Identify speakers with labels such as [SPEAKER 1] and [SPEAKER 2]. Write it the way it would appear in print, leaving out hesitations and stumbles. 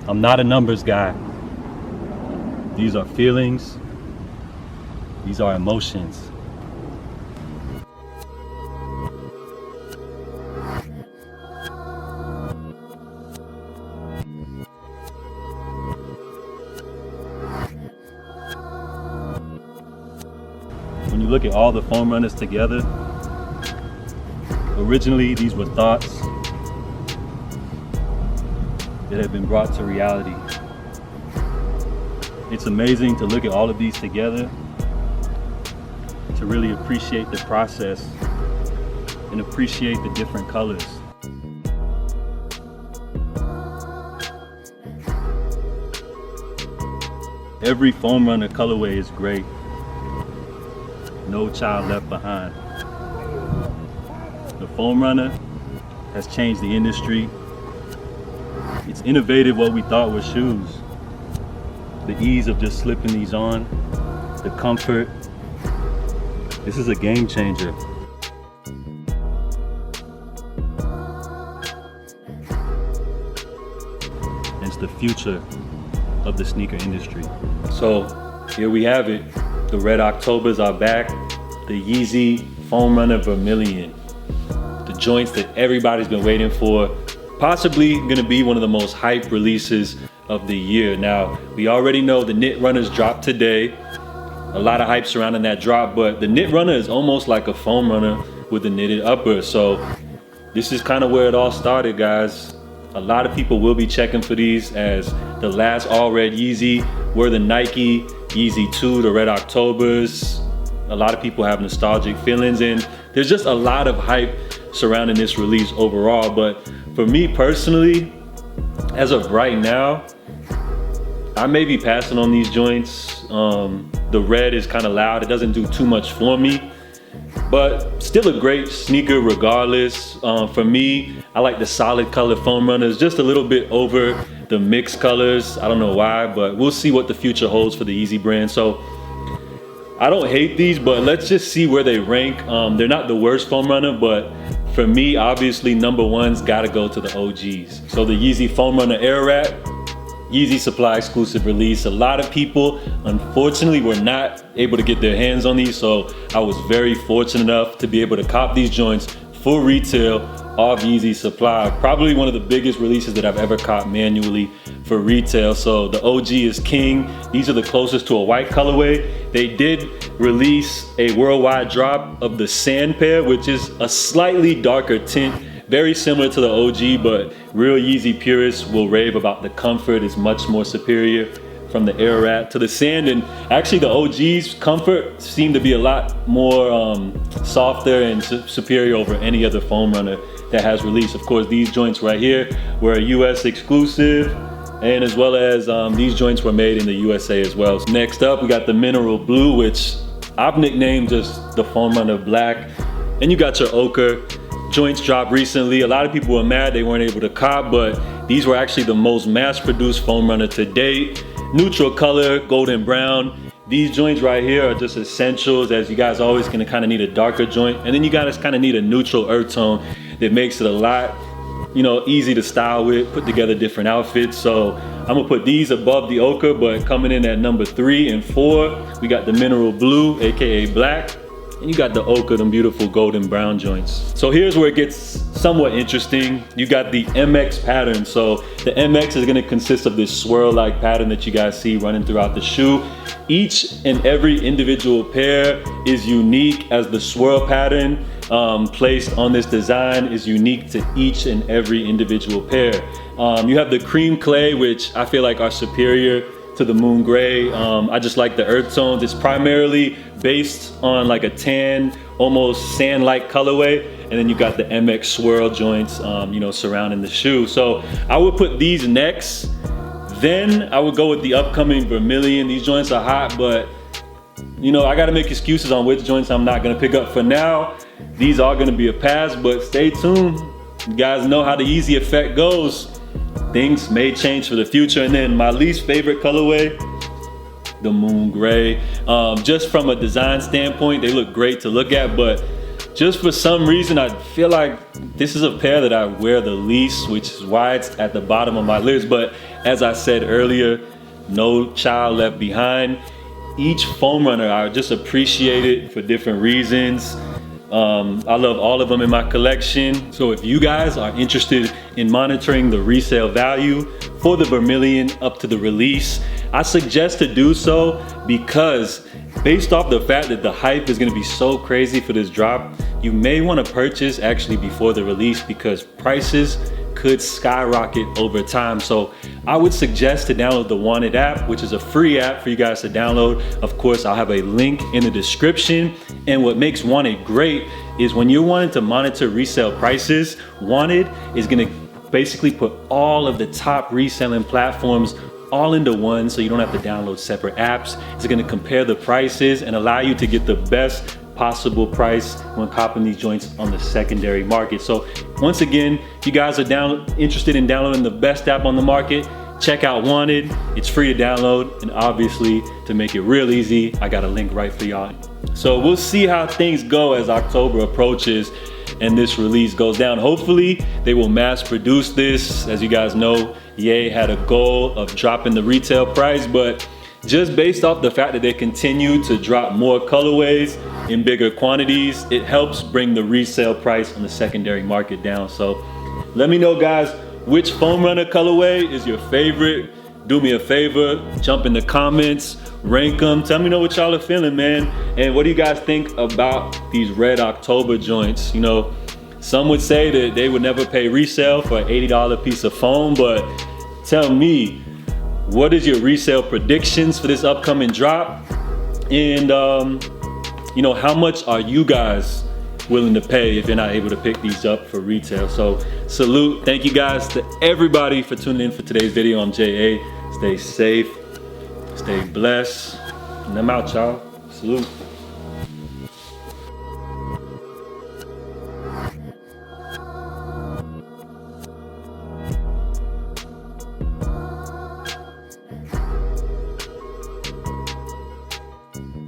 [SPEAKER 1] I'm not a numbers guy. These are feelings. These are emotions. When you look at all the foam runners together, originally these were thoughts that have been brought to reality. It's amazing to look at all of these together, to really appreciate the process and appreciate the different colors. Every foam runner colorway is great. No child left behind. The foam runner has changed the industry. It's innovated what we thought were shoes. The ease of just slipping these on, the comfort. This is a game changer. It's the future of the sneaker industry. So here we have it. The Red Octobers are back. The Yeezy Foam Runner Vermilion. The joints that everybody's been waiting for. Possibly gonna be one of the most hyped releases of the year. Now, we already know the knit runners dropped today. A lot of hype surrounding that drop, but the knit runner is almost like a foam runner with a knitted upper. So this is kind of where it all started, guys. A lot of people will be checking for these, as the last all red Yeezy were the Nike Yeezy 2, the Red Octobers. A lot of people have nostalgic feelings, and there's just a lot of hype surrounding this release overall. But for me personally, as of right now, I may be passing on these joints. The red is kind of loud. It doesn't do too much for me, but still a great sneaker regardless. For me, I like the solid color foam runners, just a little bit over the mixed colors. I don't know why, but we'll see what the future holds for the Yeezy brand. So I don't hate these, but let's just see where they rank. They're not the worst foam runner, but for me, obviously, number one's gotta go to the OGs. So the Yeezy Foam Runner Air Wrap, Yeezy Supply exclusive release. A lot of people, unfortunately, were not able to get their hands on these, so I was very fortunate enough to be able to cop these joints for retail off Yeezy Supply. Probably one of the biggest releases that I've ever caught manually for retail. So the OG is king. These are the closest to a white colorway. They did release a worldwide drop of the sand pair, which is a slightly darker tint, very similar to the OG, but real Yeezy purists will rave about the comfort is much more superior from the Air Wrap to the sand. And actually the OG's comfort seemed to be a lot more softer and superior over any other foam runner that has released. Of course, these joints right here were a US exclusive, and as well as these joints were made in the USA as well. So next up, we got the Mineral Blue, which I've nicknamed just the Foam Runner Black. And you got your ochre. Joints dropped recently. A lot of people were mad they weren't able to cop, but these were actually the most mass-produced foam runner to date. Neutral color, golden brown. These joints right here are just essentials, as you guys always gonna kind of need a darker joint, and then you guys kind of need a neutral earth tone that makes it a lot, you know, easy to style with, put together different outfits. So I'm gonna put these above the ochre, but coming in at number 3 and 4, we got the Mineral Blue, aka black. And you got the ochre, them beautiful golden brown joints. So here's where it gets somewhat interesting. You got the MX pattern. So the MX is gonna consist of this swirl-like pattern that you guys see running throughout the shoe. Each and every individual pair is unique, as the swirl pattern placed on this design is unique to each and every individual pair. You have the cream clay, which I feel like are superior to the moon gray. I just like the earth tones. It's primarily based on like a tan, almost sand-like colorway, and then you got the MX swirl joints, you know, surrounding the shoe. So I would put these next. Then I would go with the upcoming Vermilion. These joints are hot, but you know, I gotta make excuses on which joints I'm not gonna pick up. For now, these are gonna be a pass, but stay tuned. You guys know how the Yeezy effect goes. Things may change for the future. And then my least favorite colorway, the moon gray. Just from a design standpoint, they look great to look at, but just for some reason, I feel like this is a pair that I wear the least, which is why it's at the bottom of my list. But as I said earlier, no child left behind. Each foam runner, I just appreciate it for different reasons. I love all of them in my collection. So if you guys are interested in monitoring the resale value for the Vermilion up to the release, I suggest to do so because based off the fact that the hype is gonna be so crazy for this drop, you may wanna purchase actually before the release because prices could skyrocket over time. So I would suggest to download the Wanted app, which is a free app for you guys to download. Of course, I'll have a link in the description. And what makes Wanted great is when you're wanting to monitor resale prices, Wanted is gonna basically put all of the top reselling platforms all into one, so you don't have to download separate apps. It's gonna compare the prices and allow you to get the best possible price when copping these joints on the secondary market. So once again, if you guys are interested in downloading the best app on the market, check out Wanted. It's free to download, and obviously to make it real easy, I got a link right for y'all. So we'll see how things go as October approaches and this release goes down. Hopefully they will mass produce this. As you guys know, Ye had a goal of dropping the retail price, but just based off the fact that they continue to drop more colorways in bigger quantities, it helps bring the resale price on the secondary market down. So let me know, guys, which foam runner colorway is your favorite. Do me a favor, jump in the comments, rank them, tell me know what y'all are feeling, man. And what do you guys think about these Red October joints? You know, some would say that they would never pay resale for an $80 piece of foam, but tell me, what is your resale predictions for this upcoming drop? And you know, how much are you guys willing to pay if you're not able to pick these up for retail? So salute, thank you guys to everybody for tuning in for today's video. I'm JA. Stay safe, stay blessed, and I'm out, y'all. Salute.